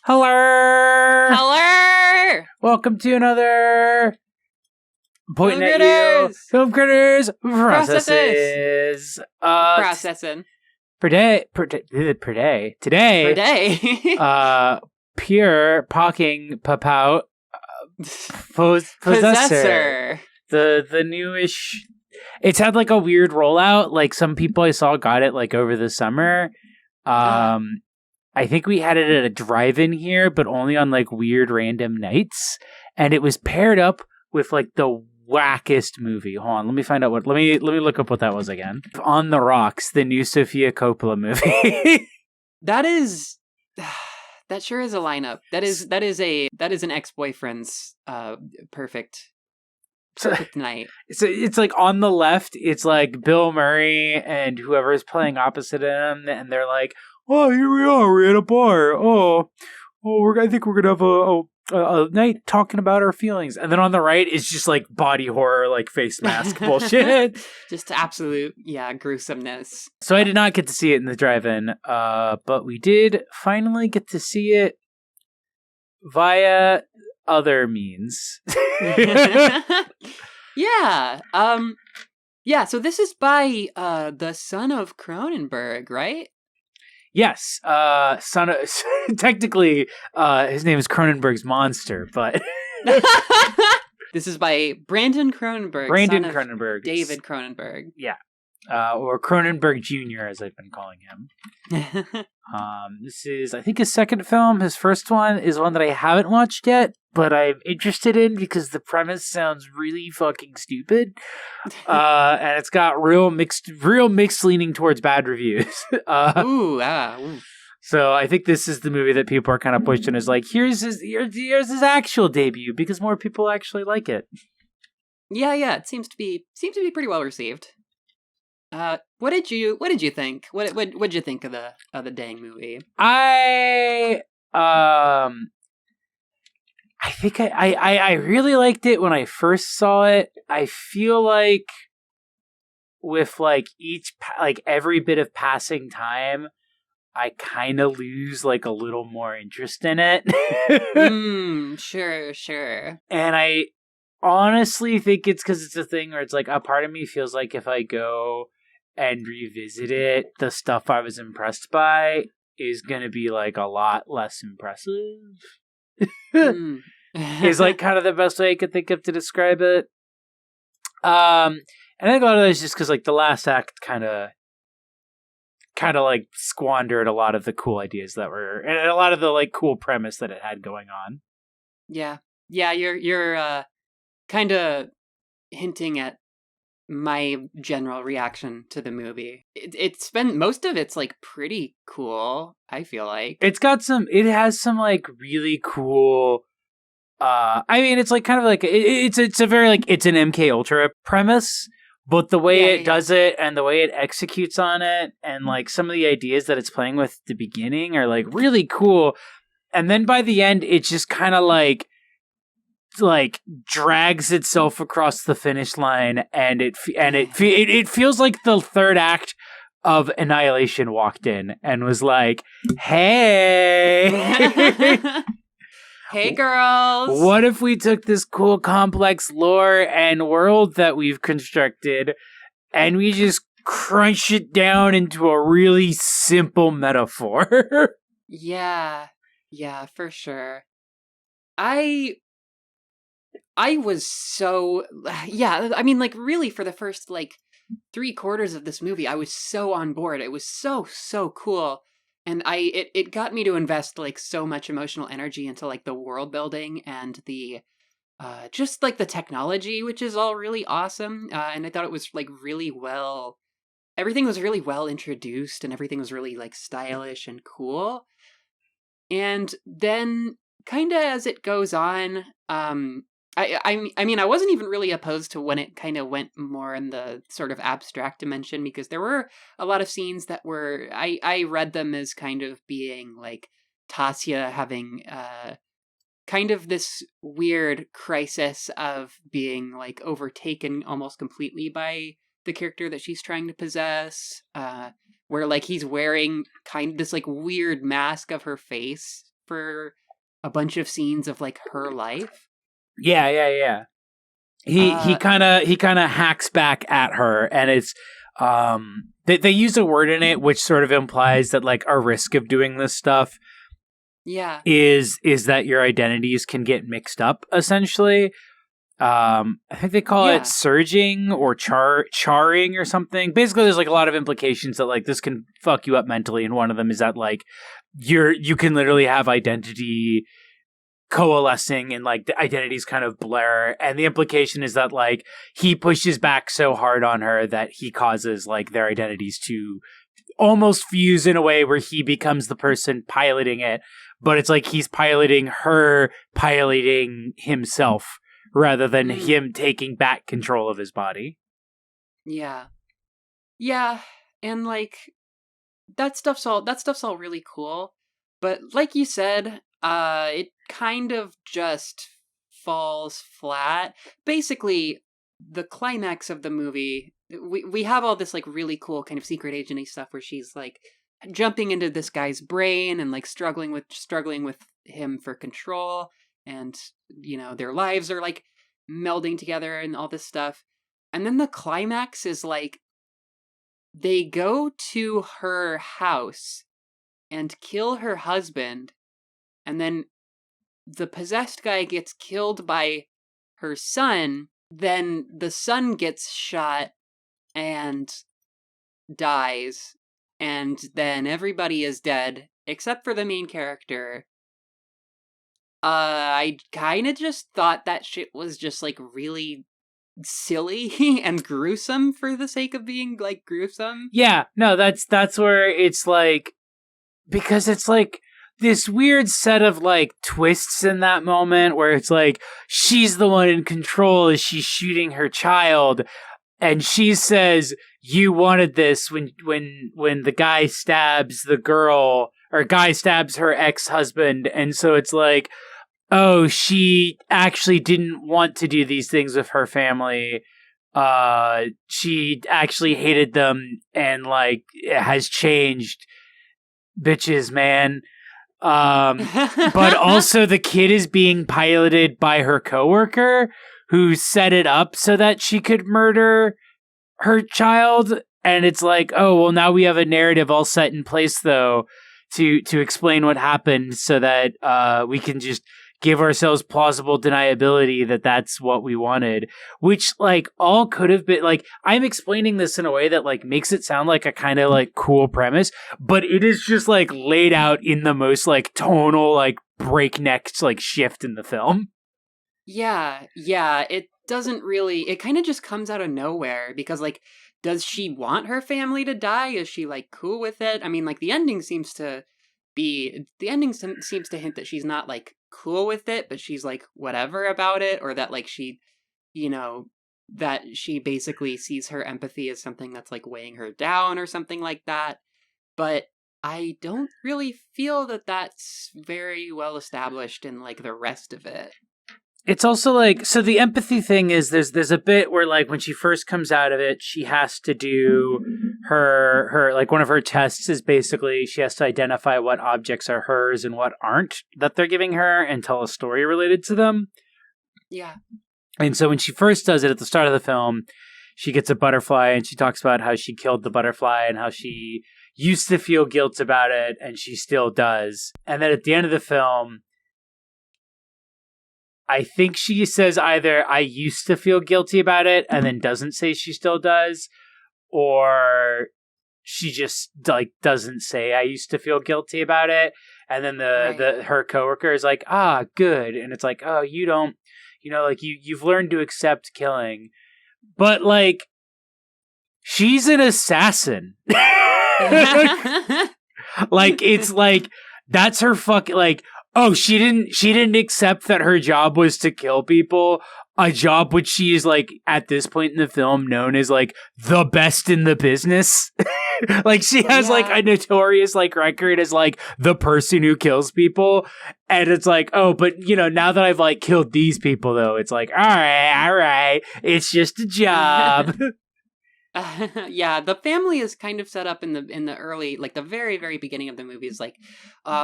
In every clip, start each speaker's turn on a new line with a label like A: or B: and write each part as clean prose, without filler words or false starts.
A: Hello!
B: Hello!
A: Welcome to another Pointing
B: Film
A: at
B: Critters!
A: You Film Critters
B: Processes!
A: Processing.
B: Processing.
A: Today, pure Pocking Papout Possessor. The newish. It's had like a weird rollout. Like some people I saw got it like over the summer. I think we had it at a drive-in here, but only on like weird random nights. And it was paired up with like the wackest movie. Hold on, let me find out what. Let me look up what that was again. On the Rocks, the new Sofia Coppola movie.
B: That sure is a lineup. That is an ex-boyfriend's perfect night.
A: It's like on the left, it's like Bill Murray and whoever is playing opposite him, and they're like, "Oh, here we are. We're at a bar. I think we're gonna have a night talking about our feelings." And then on the right is just like body horror, like face mask bullshit.
B: Just absolute, gruesomeness.
A: So I did not get to see it in the drive-in, but we did finally get to see it via other means.
B: Yeah. So this is by the Son of Cronenberg, right?
A: Yes, technically, his name is Cronenberg's monster, but
B: this is by Brandon Cronenberg.
A: Brandon
B: son of
A: Cronenberg,
B: David Cronenberg.
A: Yeah, or Cronenberg Jr., as I've been calling him. This is, I think, his second film. His first one is one that I haven't watched yet, but I'm interested in because the premise sounds really fucking stupid, and it's got real mixed leaning towards bad reviews.
B: Ooh.
A: So I think this is the movie that people are kind of pushing as like, here's his actual debut because more people actually like it.
B: Yeah. It seems to be pretty well received. What did you think? What'd you think of the dang movie?
A: I think I really liked it when I first saw it. I feel like with like every bit of passing time, I kind of lose like a little more interest in it.
B: Sure.
A: And I honestly think it's because it's a thing where it's like a part of me feels like if I go and revisit it, the stuff I was impressed by is going to be like a lot less impressive. Is like kind of the best way I could think of to describe it. And I think a lot of that is just because like the last act kind of like squandered a lot of the cool ideas that were, and a lot of the like cool premise that it had going on.
B: Yeah. You're kind of hinting at my general reaction to the movie. It's been, most of it's like pretty cool, I feel like.
A: It has some like really cool, I mean, it's like kind of like, it's a very like, it's an MK Ultra premise, but the way it does it and the way it executes on it and like some of the ideas that it's playing with at the beginning are like really cool. And then by the end, it's just kind of like drags itself across the finish line, and it feels like the third act of Annihilation walked in and was like, "Hey,
B: hey girls,
A: what if we took this cool complex lore and world that we've constructed and we just crunch it down into a really simple metaphor?"
B: Yeah, for sure. I was so, I mean, like, really, for the first, like, 3/4 of this movie, I was so on board. It was so cool. And it got me to invest, like, so much emotional energy into, like, the world building and the, just, like, the technology, which is all really awesome. And I thought it was, like, everything was really well introduced, and everything was really, like, stylish and cool. And then, kind of as it goes on, I mean, I wasn't even really opposed to when it kind of went more in the sort of abstract dimension, because there were a lot of scenes that were, I read them as kind of being like Tasya having kind of this weird crisis of being like overtaken almost completely by the character that she's trying to possess, where like he's wearing kind of this like weird mask of her face for a bunch of scenes of like her life.
A: Yeah. He kind of hacks back at her, and it's they use a word in it which sort of implies that like a risk of doing this stuff is that your identities can get mixed up, essentially. I think they call it surging or charring or something. Basically, there's like a lot of implications that like this can fuck you up mentally, and one of them is that like you can literally have identity coalescing and like the identities kind of blur, and the implication is that like he pushes back so hard on her that he causes like their identities to almost fuse in a way where he becomes the person piloting it, but it's like he's piloting her piloting himself rather than him taking back control of his body.
B: Yeah, and like that stuff's all really cool, but like you said, it kind of just falls flat. Basically, the climax of the movie, we have all this like really cool kind of secret agency stuff where she's like jumping into this guy's brain and like struggling with him for control, and you know their lives are like melding together and all this stuff. And then the climax is like they go to her house and kill her husband, and then the possessed guy gets killed by her son. Then the son gets shot and dies, and then everybody is dead except for the main character. I kind of just thought that shit was just like really silly and gruesome for the sake of being like gruesome.
A: Yeah, no, that's where it's like, because it's like this weird set of like twists in that moment where it's like she's the one in control as she's shooting her child, and she says you wanted this when the guy stabs the girl, or guy stabs her ex-husband, and so it's like, oh, she actually didn't want to do these things with her family. She actually hated them and like has changed. Bitches, man. But also the kid is being piloted by her coworker who set it up so that she could murder her child. And it's like, oh, well, now we have a narrative all set in place though to explain what happened so that we can just give ourselves plausible deniability that that's what we wanted, which like all could have been like, I'm explaining this in a way that like makes it sound like a kind of like cool premise, but it is just like laid out in the most like tonal, like breakneck like shift in the film.
B: Yeah, it doesn't really, it kind of just comes out of nowhere because like, does she want her family to die? Is she like cool with it? I mean, like the ending seems to hint that she's not like cool with it, but she's like whatever about it, or that like she, you know, that she basically sees her empathy as something that's like weighing her down or something like that. But I don't really feel that that's very well established in like the rest of it.
A: It's also like, so the empathy thing is there's a bit where like when she first comes out of it, she has to do her like one of her tests is basically she has to identify what objects are hers and what aren't that they're giving her and tell a story related to them.
B: Yeah.
A: And so when she first does it at the start of the film, she gets a butterfly and she talks about how she killed the butterfly and how she used to feel guilt about it and she still does. And then at the end of the film, I think she says either I used to feel guilty about it and then doesn't say she still does, or she just like doesn't say I used to feel guilty about it. And then her coworker is like, ah, good. And it's like, oh, you don't, you know, like you've learned to accept killing, but like she's an assassin. Like it's like that's her fucking like, oh, she didn't accept that her job was to kill people, a job which she is like at this point in the film known as like the best in the business. Like she has like a notorious like record as like the person who kills people, and it's like, oh, but you know, now that I've like killed these people though, it's like, all right, it's just a job.
B: Yeah, the family is kind of set up in the early, like the very very beginning of the movie is like,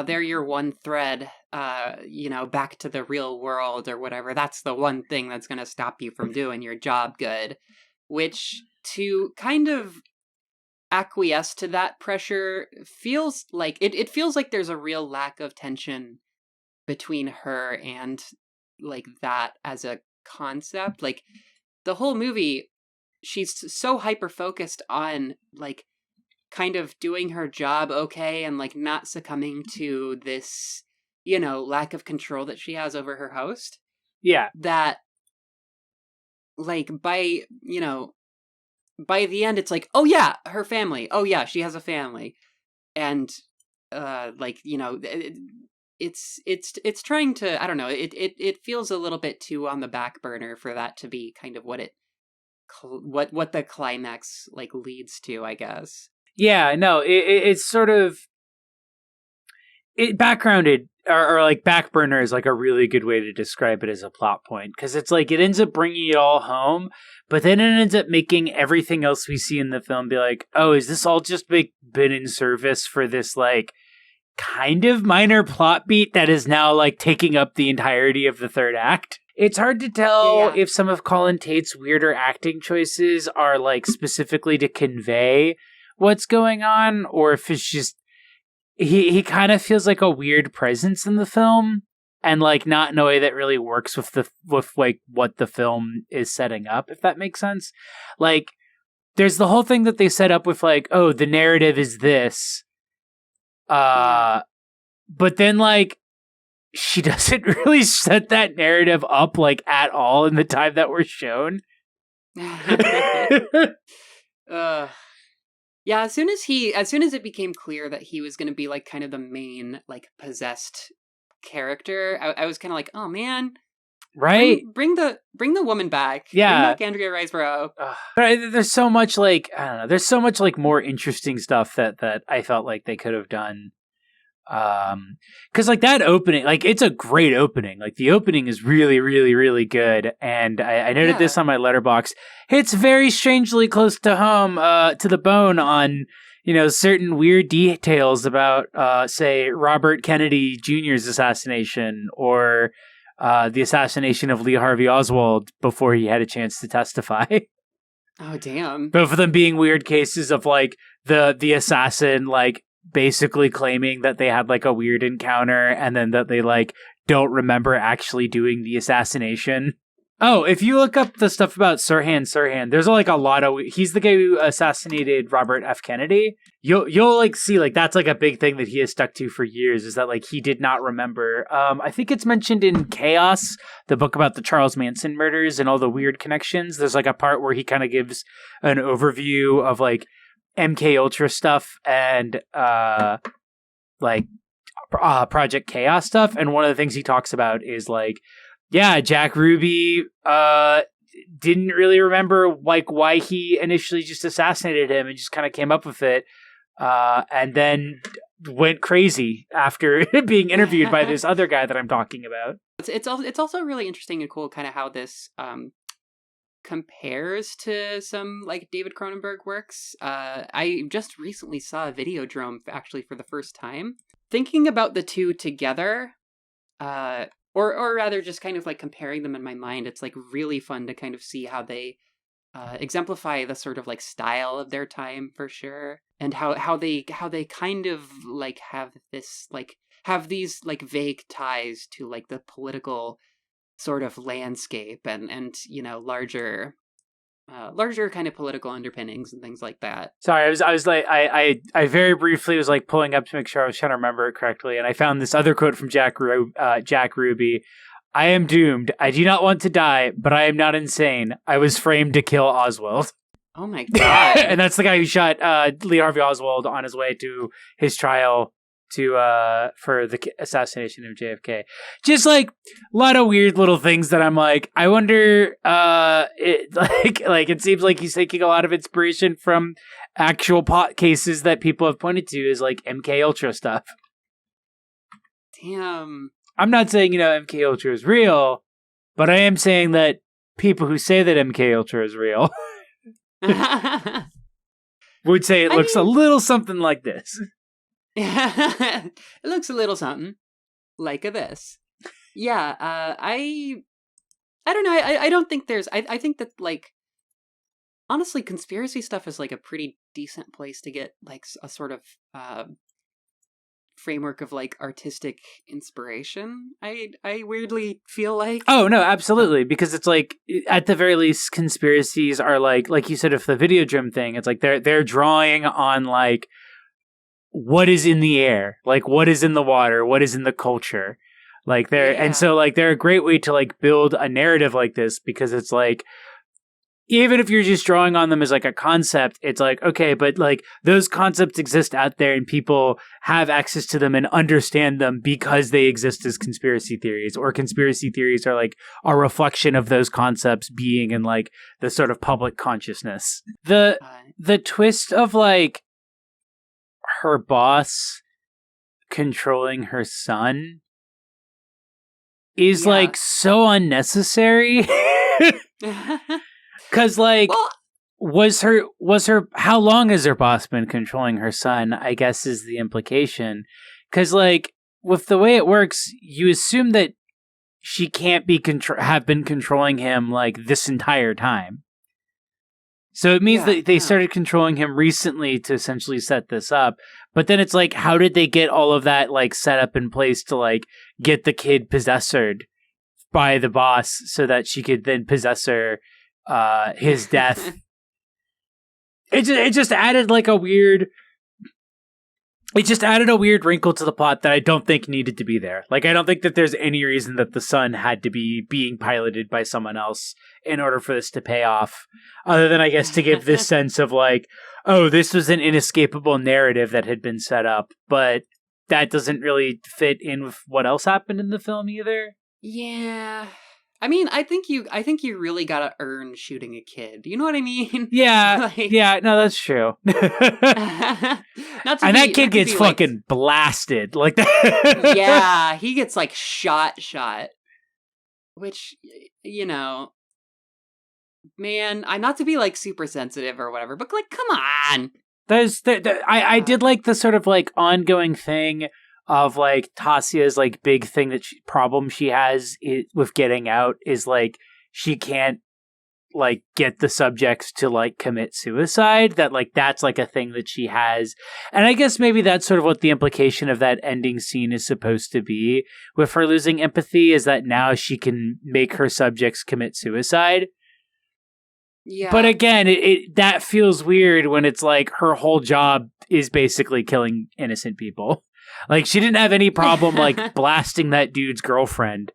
B: they're your one thread, back to the real world or whatever. That's the one thing that's going to stop you from doing your job good. Which, to kind of acquiesce to that pressure, feels like it feels like there's a real lack of tension between her and like that as a concept. Like the whole movie, she's so hyper focused on like kind of doing her job okay and like not succumbing to this, lack of control that she has over her host,
A: Yeah.
B: that like by the end it's like, oh yeah, her family, oh yeah, she has a family. And it's trying to, I don't know, it feels a little bit too on the back burner for that to be kind of what the climax like leads to, I guess.
A: Yeah, no, it's sort of it backgrounded or like back burner is like a really good way to describe it as a plot point, because it's like it ends up bringing it all home, but then it ends up making everything else we see in the film be like, oh, is this all just been in service for this like kind of minor plot beat that is now like taking up the entirety of the third act? It's hard to tell if some of Colin Tate's weirder acting choices are like specifically to convey what's going on, or if it's just he kind of feels like a weird presence in the film, and like not in a way that really works with like what the film is setting up, if that makes sense. Like there's the whole thing that they set up with like, oh, the narrative is this, but then like she doesn't really set that narrative up like at all in the time that we're shown.
B: Yeah, as soon as it became clear that he was going to be like kind of the main like possessed character, I was kind of like, oh man,
A: right?
B: Bring the woman back.
A: Yeah,
B: bring back Andrea Riseborough.
A: But there's so much like, I don't know. There's so much like more interesting stuff that I felt like they could have done. Because like that opening, like it's a great opening. Like the opening is really, really, really good. And I noted this on my letterbox. It's very strangely close to home, to the bone on, certain weird details about, say, Robert Kennedy Jr.'s assassination, or the assassination of Lee Harvey Oswald before he had a chance to testify.
B: Oh, damn.
A: Both of them being weird cases of like the assassin, like, basically claiming that they had like a weird encounter and then that they like don't remember actually doing the assassination. Oh, if you look up the stuff about Sirhan, there's like a lot of, he's the guy who assassinated Robert F. Kennedy. You'll like see like that's like a big thing that he has stuck to for years, is that like he did not remember. I think it's mentioned in Chaos, the book about the Charles Manson murders and all the weird connections. There's like a part where he kind of gives an overview of like MK Ultra stuff and Project Chaos stuff, and one of the things he talks about is like, yeah, Jack Ruby didn't really remember like why he initially just assassinated him and just kind of came up with it, and then went crazy after being interviewed by this other guy that I'm talking about.
B: It's also really interesting and cool kind of how this compares to some like David Cronenberg works. I just recently saw a Videodrome actually for the first time. Thinking about the two together, or rather just kind of like comparing them in my mind, it's like really fun to kind of see how they exemplify the sort of like style of their time for sure, and how they kind of like have these like vague ties to like the political sort of landscape and larger kind of political underpinnings and things like that.
A: Sorry, I was like, I very briefly was like pulling up to make sure I was trying to remember it correctly, and I found this other quote from Jack Ruby. I am doomed. I do not want to die, but I am not insane. I was framed to kill Oswald.
B: Oh my god!
A: And that's the guy who shot Lee Harvey Oswald on his way to his trial for the assassination of JFK. Just like a lot of weird little things that I'm like, I wonder, it seems like he's taking a lot of inspiration from actual pot cases that people have pointed to as like MK Ultra stuff.
B: Damn.
A: I'm not saying, MK Ultra is real, but I am saying that people who say that MK Ultra is real would say it looks a little something like this.
B: It looks a little something like a this. Yeah, I don't know. I don't think there's. I think that, like, honestly, conspiracy stuff is like a pretty decent place to get like a sort of framework of like artistic inspiration. I weirdly feel like.
A: Oh no, absolutely, because it's like at the very least, conspiracies are like you said, if the Videodrome thing, it's like they're drawing on like what is in the air, like what is in the water, what is in the culture, like and so like they're a great way to like build a narrative like this, because it's like, even if you're just drawing on them as like a concept, it's like, okay, but like those concepts exist out there and people have access to them and understand them because they exist as conspiracy theories, or conspiracy theories are like a reflection of those concepts being in like the sort of public consciousness. The twist of like her boss controlling her son is like so unnecessary. Because like, was her how long has her boss been controlling her son, I guess is the implication. Because like, with the way it works, you assume that she can't be have been controlling him like this entire time. So it means that they started controlling him recently to essentially set this up. But then it's like, how did they get all of that like set up in place to like get the kid possessored by the boss so that she could then possess her his death? It just added like a weird. It just added a weird wrinkle to the plot that I don't think needed to be there. Like, I don't think that there's any reason that the son had to be being piloted by someone else in order for this to pay off. Other than, I guess, to give this sense of like, oh, this was an inescapable narrative that had been set up. But that doesn't really fit in with what else happened in the film either.
B: Yeah. I mean, I think you really gotta earn shooting a kid. You know what I mean?
A: Yeah, like, yeah, no, that's true. And that kid gets fucking like, blasted like that.
B: Yeah, he gets like shot. Which, you know, man, I'm not to be like super sensitive or whatever, but like, come on.
A: I did like the sort of like ongoing thing of like Tasia's like big thing that problem she has with getting out is like she can't like get the subjects to like commit suicide, that like that's like a thing that she has. And I guess maybe that's sort of what the implication of that ending scene is supposed to be with her losing empathy, is that now she can make her subjects commit suicide. Yeah. But again, it that feels weird when it's like her whole job is basically killing innocent people. Like, she didn't have any problem, like, blasting that dude's girlfriend,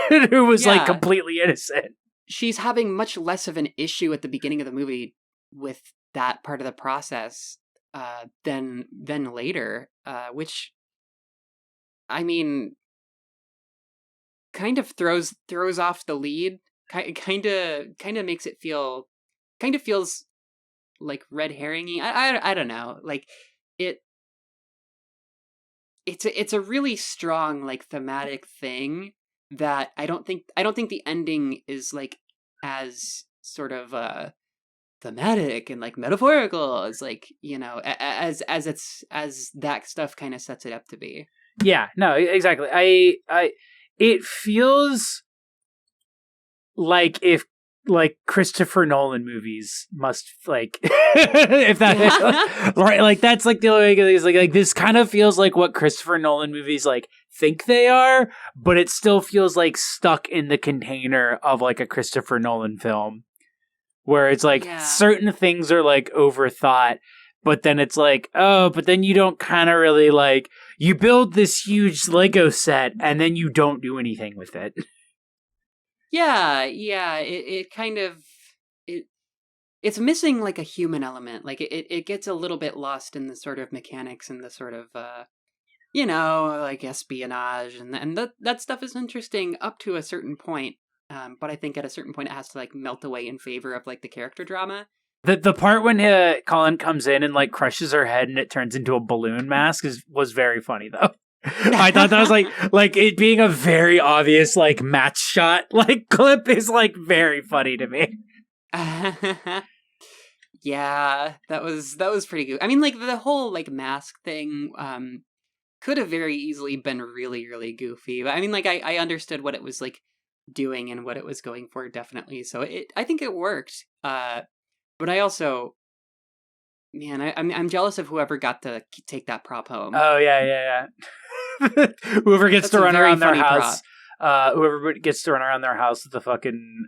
A: who was, like, completely innocent.
B: She's having much less of an issue at the beginning of the movie with that part of the process than later, which, I mean, kind of throws off the lead, kind of makes it feel, kind of feels, like, red herring-y. I don't know, like, It's a really strong like thematic thing that I don't think the ending is like as sort of thematic and like metaphorical as like, you know, as that stuff kind of sets it up to be.
A: Yeah, no, exactly. I it feels like if like Christopher Nolan movies must like if that right, like that's like the only way is like this kind of feels like what Christopher Nolan movies like think they are, but it still feels like stuck in the container of like a Christopher Nolan film where it's like certain things are like overthought, but then it's like, oh, but then you don't kind of really like, you build this huge Lego set and then you don't do anything with it.
B: Yeah, it kind of it's missing like a human element. Like it gets a little bit lost in the sort of mechanics and the sort of you know, like espionage and that stuff is interesting up to a certain point. But I think at a certain point it has to like melt away in favor of like the character drama.
A: The part when Colin comes in and like crushes her head and it turns into a balloon mask was very funny though. I thought that was like it being a very obvious like match shot like clip is like very funny to me.
B: Yeah, that was pretty good. I mean, like the whole like mask thing could have very easily been really really goofy. But I mean, like I understood what it was like doing and what it was going for definitely. So I think it worked. But I also, man, I'm jealous of whoever got to take that prop home.
A: Oh yeah. Whoever gets
B: That's
A: to
B: a
A: run
B: very
A: around their
B: funny
A: house. Whoever gets to run around their house with the fucking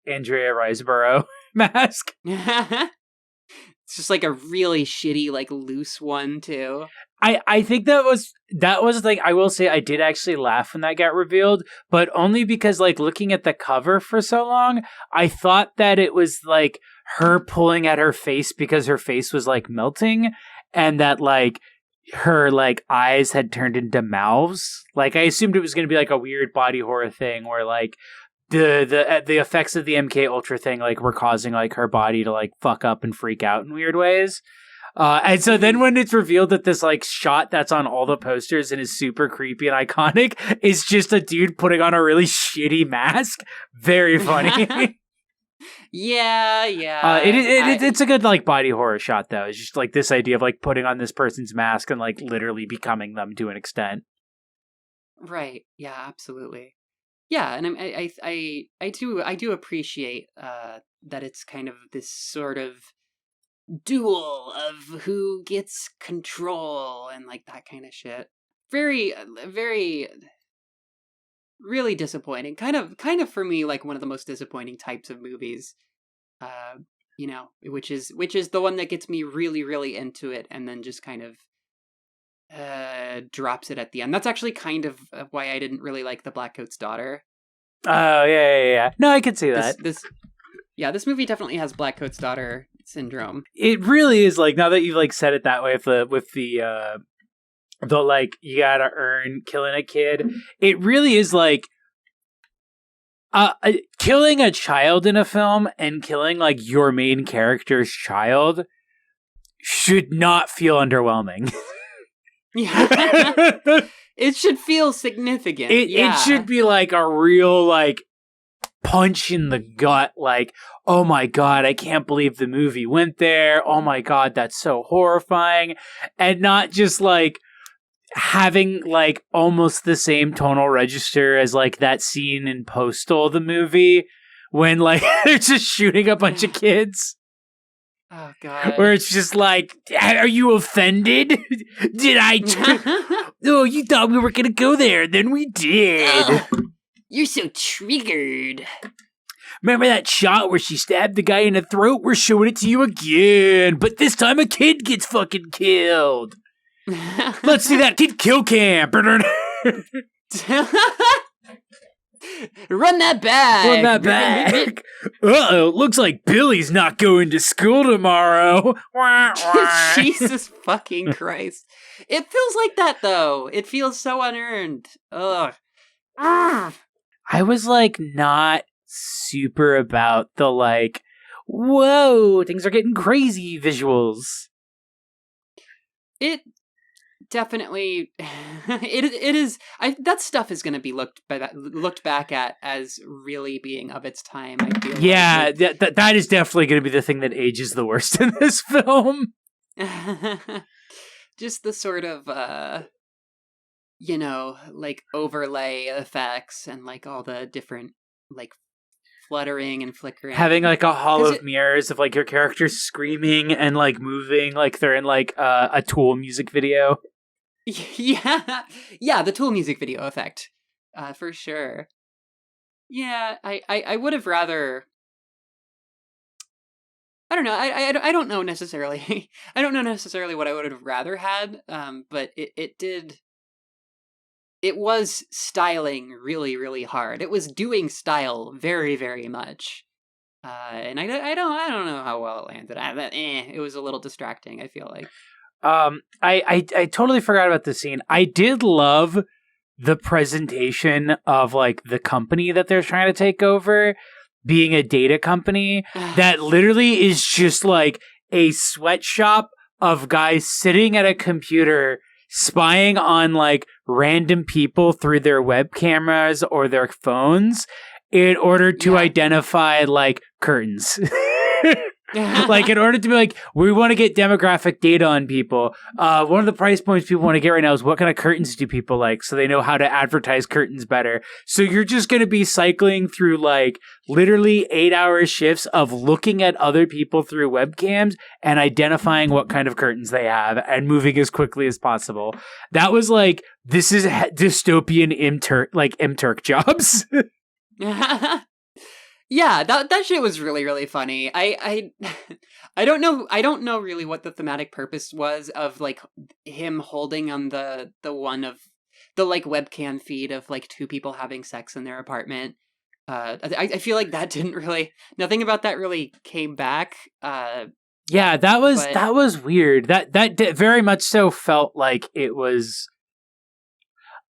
A: Andrea Riseborough mask.
B: It's just like a really shitty, like loose one too.
A: I think that was like, I will say I did actually laugh when that got revealed, but only because like looking at the cover for so long, I thought that it was like her pulling at her face because her face was like melting, and that like her like eyes had turned into mouths. Like I assumed it was going to be like a weird body horror thing where like the effects of the MK Ultra thing like were causing like her body to like fuck up and freak out in weird ways. And so then when it's revealed that this like shot that's on all the posters and is super creepy and iconic is just a dude putting on a really shitty mask, very funny.
B: Yeah.
A: It's a good like body horror shot though. It's just like this idea of like putting on this person's mask and like literally becoming them to an extent.
B: Right. Yeah. Absolutely. Yeah, and I do appreciate that it's kind of this sort of duel of who gets control and like that kind of shit. Very really disappointing. Kind of for me like one of the most disappointing types of movies. You know, which is the one that gets me really really into it and then just kind of drops it at the end. That's actually kind of why I didn't really like The Blackcoat's Daughter.
A: Oh yeah. No, I can see that.
B: This movie definitely has Blackcoat's Daughter syndrome.
A: It really is like, now that you've like said it that way, with the like you gotta earn killing a kid. It really is like killing a child in a film and killing like your main character's child should not feel underwhelming.
B: Yeah. It should feel significant.
A: It should be like a real like punch in the gut, like, oh my god, I can't believe the movie went there. Oh my god, that's so horrifying. And not just like having like almost the same tonal register as like that scene in Postal, the movie, when like they're just shooting a bunch of kids.
B: Oh god.
A: Where it's just like, are you offended? Did I oh, you thought we were gonna go there, then we did.
B: Oh, you're so triggered.
A: Remember that shot where she stabbed the guy in the throat? We're showing it to you again, but this time a kid gets fucking killed. Let's see that kid kill cam.
B: Run that back.
A: Uh-oh, looks like Billy's not going to school tomorrow.
B: Jesus fucking Christ. It feels like that, though. It feels so unearned. Ugh.
A: I was, like, not super about the, like, whoa, things are getting crazy visuals.
B: It definitely it is. That stuff is going to be looked back at as really being of its time. I feel
A: yeah, that is definitely going to be the thing that ages the worst in this film.
B: Just the sort of like overlay effects and like all the different like fluttering and flickering,
A: having like a hall of mirrors of like your characters screaming and like moving like they're in like a Tool music video.
B: Yeah, the Tool music video effect, for sure. Yeah, I would have rather. I don't know. I don't know necessarily. I don't know necessarily what I would have rather had. But it did. It was styling really, really hard. It was doing style very, very much. And I don't know how well it landed. It was a little distracting, I feel like.
A: I totally forgot about the scene. I did love the presentation of like the company that they're trying to take over being a data company that literally is just like a sweatshop of guys sitting at a computer spying on like random people through their web cameras or their phones in order to identify like curtains. Like, in order to be like, we want to get demographic data on people. One of the price points people want to get right now is what kind of curtains do people like, so they know how to advertise curtains better. So you're just going to be cycling through like literally 8-hour shifts of looking at other people through webcams and identifying what kind of curtains they have and moving as quickly as possible. That was like, this is dystopian M-Turk jobs.
B: Yeah, that shit was really, really funny. I I don't know really what the thematic purpose was of like him holding on the one of the like webcam feed of like two people having sex in their apartment. I feel like that didn't really, nothing about that really came back.
A: Yeah, that was weird. That very much so felt like it was.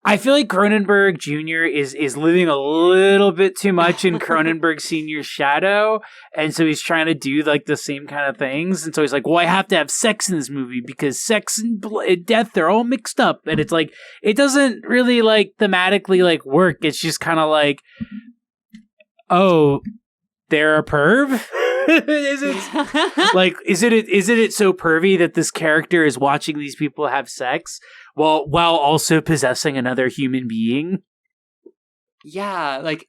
A: I feel like Cronenberg Jr. is living a little bit too much in Cronenberg Sr.'s shadow, and so he's trying to do like the same kind of things, and so he's like, well, I have to have sex in this movie because sex and death, they're all mixed up, and it's like, it doesn't really like thematically like work. It's just kind of like, oh, they're a perv? Is it so pervy that this character is watching these people have sex while also possessing another human being?
B: Yeah, like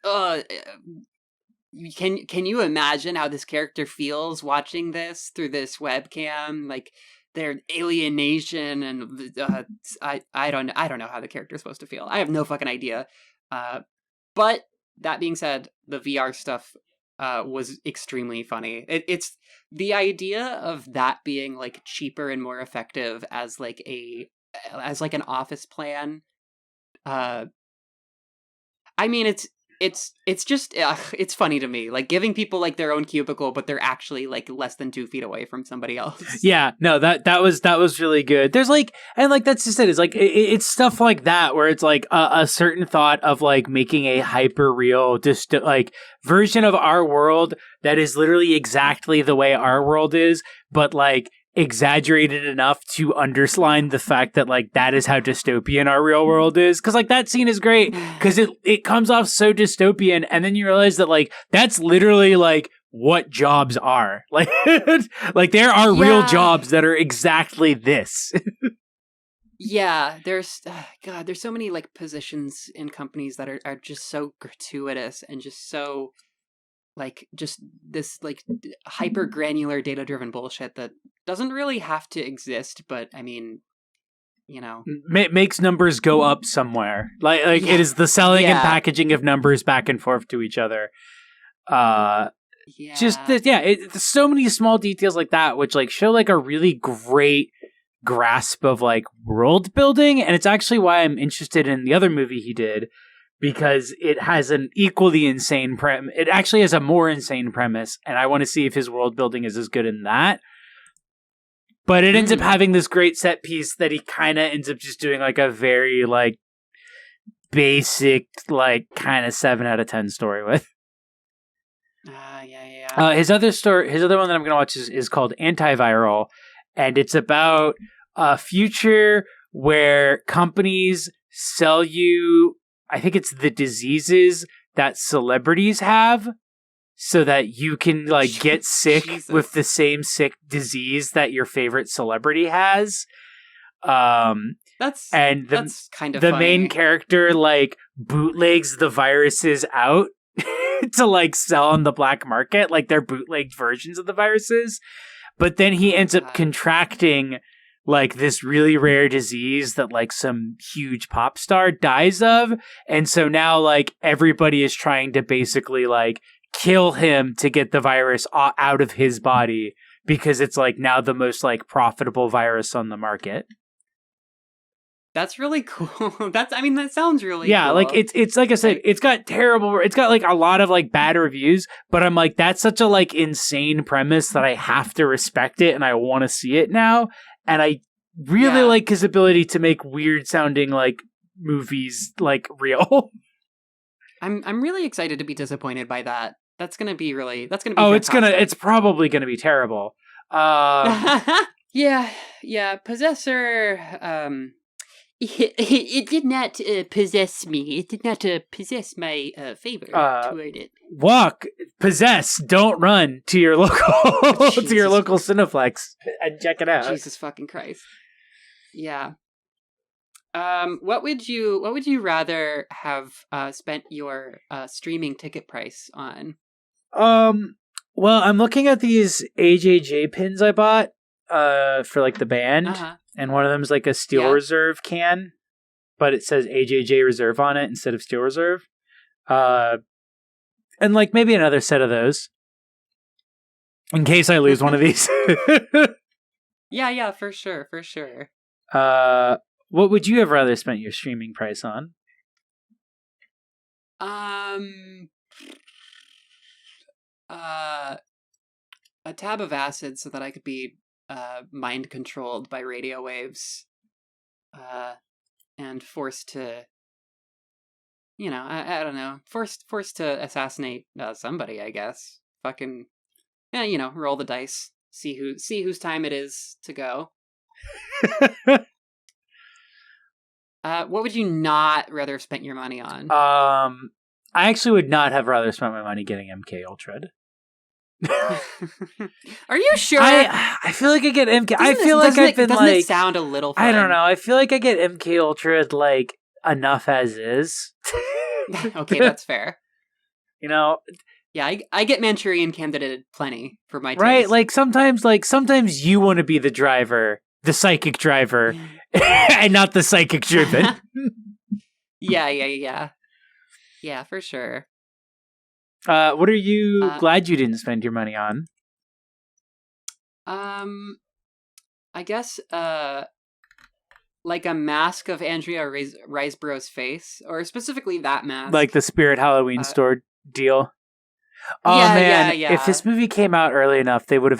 B: can you imagine how this character feels watching this through this webcam? Like their alienation, and I don't know how the character is supposed to feel. I have no fucking idea. But that being said, the VR stuff was extremely funny. It's the idea of that being like cheaper and more effective as like an office plan. I mean, it's just it's funny to me, like giving people like their own cubicle, but they're actually like less than 2 feet away from somebody else.
A: Yeah, no, that was really good. There's like, and like that's just it. It's like it's stuff like that where it's like a certain thought of like making a hyper real like version of our world that is literally exactly the way our world is, but like exaggerated enough to underline the fact that like that is how dystopian our real world is. Because like that scene is great because it comes off so dystopian, and then you realize that like that's literally like what jobs are like. Like there are real jobs that are exactly this.
B: Yeah, there's there's so many like positions in companies that are just so gratuitous and just so like just this like hyper granular data driven bullshit that doesn't really have to exist, but I mean, you know,
A: makes numbers go up somewhere. Like it is the selling and packaging of numbers back and forth to each other. It's so many small details like that which like show like a really great grasp of like world building, and it's actually why I'm interested in the other movie he did, because it has an equally insane it actually has a more insane premise, and I want to see if his world building is as good in that. But it ends up having this great set piece that he kind of ends up just doing like a very like basic like kind of 7 out of 10 story with. His other one that I'm going to watch is called Antiviral, and it's about a future where companies sell you, I think it's the diseases that celebrities have, so that you can like get sick with the same sick disease that your favorite celebrity has.
B: That's kind of
A: the
B: funny.
A: Main character like bootlegs the viruses out to like sell on the black market, like they're bootlegged versions of the viruses. But then he ends up contracting like this really rare disease that like some huge pop star dies of. And so now like everybody is trying to basically like kill him to get the virus out of his body, because it's like now the most like profitable virus on the market.
B: That's really cool. That sounds really
A: cool. Like it's like I said, it's got like a lot of like bad reviews, but I'm like, that's such a like insane premise that I have to respect it and I want to see it now. And I really like his ability to make weird sounding like movies like real.
B: I'm really excited to be disappointed by that. That's gonna be fantastic.
A: It's probably gonna be terrible.
B: Yeah. Possessor. It did not possess me. It did not possess my favor toward it.
A: Walk, possess, don't run to your local to your local Cineplex and check it out.
B: Jesus fucking Christ. Yeah. What would you rather have spent your streaming ticket price on?
A: Well, I'm looking at these AJJ pins I bought for like the band, and one of them is like a Steel Reserve can, but it says AJJ Reserve on it instead of Steel Reserve. And like maybe another set of those in case I lose one of these.
B: Yeah, for sure.
A: What would you have rather spent your streaming price on?
B: A tab of acid so that I could be mind controlled by radio waves, and forced to, I don't know, forced to assassinate somebody, I guess. Fucking, roll the dice, see whose time it is to go. What would you not rather have spent your money on?
A: I actually would not have rather spent my money getting MK Ultra.
B: Are you sure?
A: I feel like I get MK. I feel like I've been
B: doesn't
A: like.
B: It sound a little fun?
A: I don't know. I feel like I get MK Ultra like enough as is.
B: Okay, that's fair.
A: Yeah,
B: I get Manchurian Candidate plenty for my taste.
A: Right, like sometimes you want to be the driver, the psychic driver, and not the psychic driven.
B: Yeah, for sure.
A: What are you glad you didn't spend your money on?
B: I guess like a mask of Andrea Riseborough's face, or specifically that mask,
A: like the Spirit Halloween store deal. Oh man, if this movie came out early enough, they could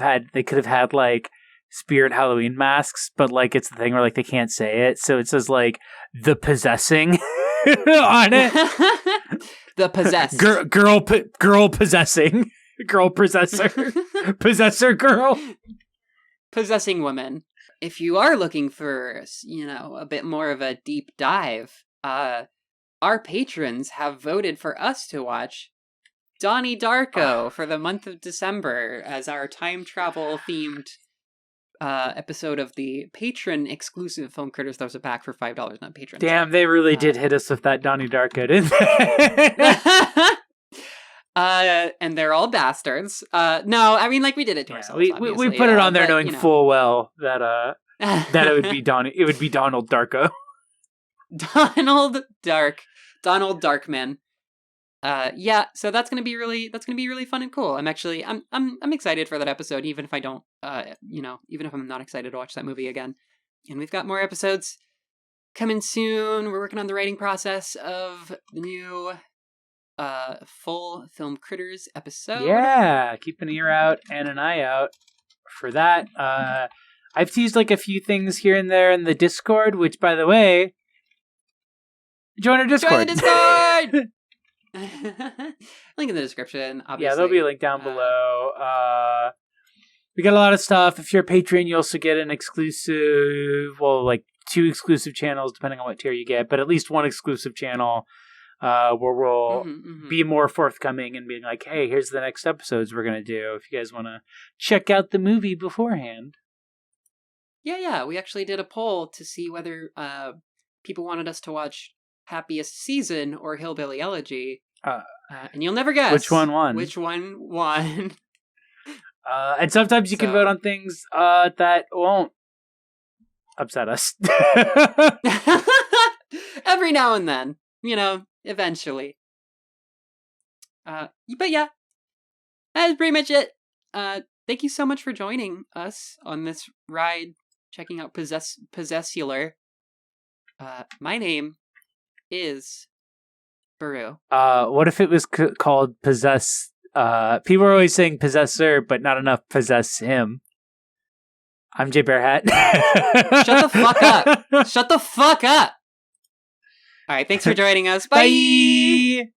A: have had like Spirit Halloween masks, but like it's the thing where like they can't say it, so it says like the possessing on it.
B: The possessed
A: girl possessing girl possessor possessor girl
B: possessing woman. If you are looking for a bit more of a deep dive, our patrons have voted for us to watch Donnie Darko for the month of December as our time travel themed episode of the Patron exclusive Film Critters Throws It Back for $5, not Patron.
A: Damn, they really did hit us with that Donnie Darko, didn't they?
B: And they're all bastards. No, I mean, like, we did it to ourselves.
A: We put it on there knowing full well that it would be it would be Donald Darko.
B: Donald Darkman. So that's gonna be really fun and cool. I'm excited for that episode, even if I don't, even if I'm not excited to watch that movie again. And we've got more episodes coming soon. We're working on the writing process of the new full Film Critters episode.
A: Yeah, keep an ear out and an eye out for that. I've teased like a few things here and there in the Discord, which, by the way, join our Discord.
B: Join the Discord! Link in the description, obviously.
A: Yeah, there'll be a link down below. We got a lot of stuff. If you're a patron, you also get an exclusive, like 2 exclusive channels, depending on what tier you get, but at least 1 exclusive channel where we'll be more forthcoming and being like, hey, here's the next episodes we're going to do if you guys want to check out the movie beforehand.
B: Yeah. We actually did a poll to see whether people wanted us to watch Happiest Season or Hillbilly Elegy. And you'll never guess
A: which one won. And sometimes you can vote on things that won't upset us.
B: Every now and then, eventually. But yeah, that's pretty much it. Thank you so much for joining us on this ride, checking out Possessor'd. My name is Barroo.
A: What if it was called Possess? People are always saying Possessor, but not enough possess him. I'm Jae Bearhat.
B: Shut the fuck up. All right, thanks for joining us. Bye.
A: Bye.